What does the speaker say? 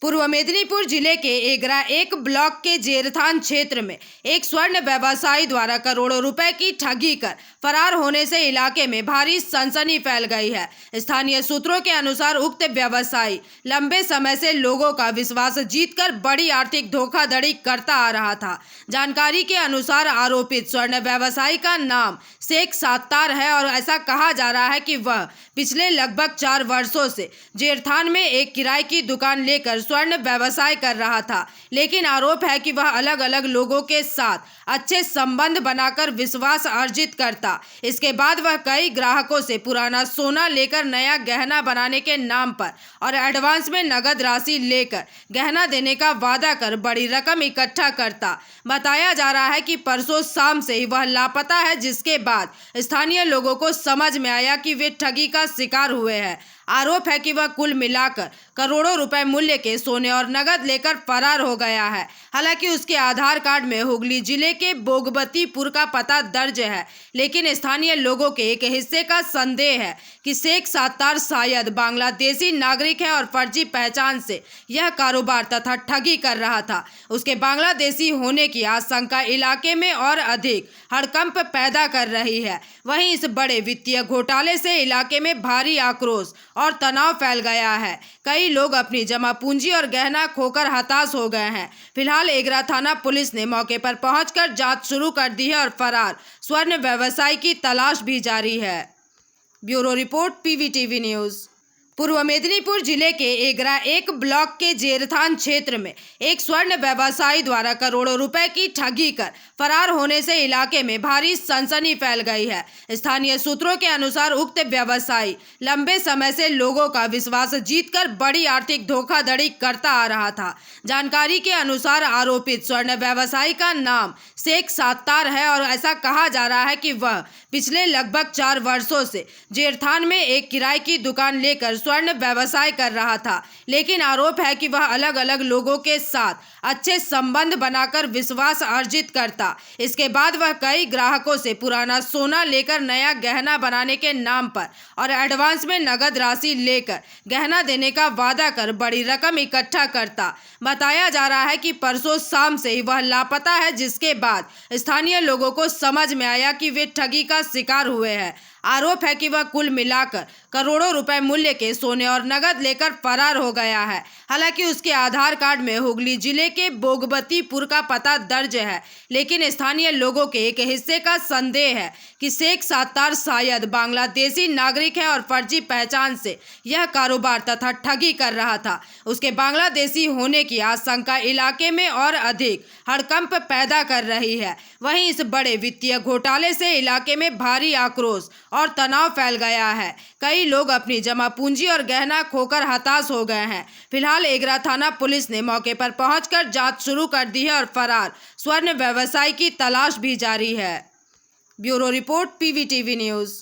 पूर्व मेदिनीपुर जिले के एगरा एक ब्लॉक के जेरथान क्षेत्र में एक स्वर्ण व्यवसायी द्वारा करोड़ों रुपए की ठगी कर फरार होने से इलाके में भारी सनसनी फैल गई है। स्थानीय सूत्रों के अनुसार उक्त व्यवसायी लंबे समय से लोगों का विश्वास जीतकर बड़ी आर्थिक धोखाधड़ी करता आ रहा था। जानकारी के अनुसार आरोपित स्वर्ण व्यवसायी का नाम शेख सत्तार है और ऐसा कहा जा रहा है कि वह पिछले लगभग 4 वर्षों से जेरथान में एक किराए की दुकान लेकर स्वर्ण व्यवसाय कर रहा था, लेकिन आरोप है कि वह अलग अलग लोगों के साथ अच्छे संबंध बनाकर विश्वास अर्जित करता। इसके बाद वह कई ग्राहकों से पुराना सोना लेकर नया गहना बनाने के नाम पर और एडवांस में नगद राशि लेकर गहना देने का वादा कर बड़ी रकम इकट्ठा करता। बताया जा रहा है कि परसों शाम से ही वह लापता है, जिसके बाद स्थानीय लोगों को समझ में आया कि वे ठगी का शिकार हुए हैं। आरोप है कि वह कुल मिलाकर करोड़ों रुपए मूल्य के सोने और नगद लेकर फरार हो गया है। हालांकि उसके आधार कार्ड में हुगली जिले के बोगबतीपुर का पता दर्ज है, लेकिन स्थानीय लोगों के एक हिस्से का संदेह है कि शेख सत्तार शायद बांग्लादेशी नागरिक है और फर्जी पहचान से यह कारोबार तथा ठगी कर रहा था। उसके बांग्लादेशी होने की आशंका इलाके में और अधिक हड़कंप पैदा कर रही है। वहीं इस बड़े वित्तीय घोटाले से इलाके में भारी आक्रोश और तनाव फैल गया है। कई लोग अपनी जमा पूंजी और गहना खोकर हताश हो गए हैं। फिलहाल एगरा थाना पुलिस ने मौके पर पहुंचकर जांच शुरू कर दी है और फरार स्वर्ण व्यवसायी की तलाश भी जारी है। Bureau report, PVTV news. पूर्व मेदिनीपुर जिले के एगरा एक ब्लॉक के जेरथान क्षेत्र में एक स्वर्ण व्यवसायी द्वारा करोड़ों रुपए की ठगी कर फरार होने से इलाके में भारी सनसनी फैल गई है। स्थानीय सूत्रों के अनुसार उक्त व्यवसायी लंबे समय से लोगों का विश्वास जीतकर बड़ी आर्थिक धोखाधड़ी करता आ रहा था। जानकारी के अनुसार आरोपित स्वर्ण व्यवसायी का नाम शेख सत्तार है और ऐसा कहा जा रहा है कि वह पिछले लगभग 4 वर्षों से जेरथान में एक किराए की दुकान लेकर स्वर्ण व्यवसाय कर रहा था, लेकिन आरोप है कि वह अलग अलग लोगों के साथ अच्छे संबंध बनाकर विश्वास अर्जित करता। इसके बाद वह कई ग्राहकों से पुराना सोना लेकर नया गहना बनाने के नाम पर और एडवांस में नगद राशि लेकर गहना देने का वादा कर बड़ी रकम इकट्ठा करता। बताया जा रहा है कि परसों शाम से ही वह लापता है, जिसके बाद स्थानीय लोगों को समझ में आया कि वे ठगी का शिकार हुए हैं। आरोप है कि वह कुल मिलाकर करोड़ों रुपए मूल्य के सोने और नगद लेकर फरार हो गया है। हालांकि उसके आधार कार्ड में हुगली जिले के बोगबतीपुर का पता दर्ज है, लेकिन स्थानीय लोगों के एक हिस्से का संदेह है कि शेख सत्तार शायद बांग्लादेशी नागरिक है और फर्जी पहचान से यह कारोबार तथा ठगी कर रहा था। उसके बांग्लादेशी होने की आशंका इलाके में और अधिक हड़कंप पैदा कर रही है। वहीं इस बड़े वित्तीय घोटाले से इलाके में भारी आक्रोश और तनाव फैल गया है। कई लोग अपनी जमा पूंजी और गहना खोकर हताश हो गए हैं। फिलहाल एगरा थाना पुलिस ने मौके पर पहुंचकर जांच शुरू कर दी है और फरार स्वर्ण व्यवसायी की तलाश भी जारी है। Bureau report, PVTV news.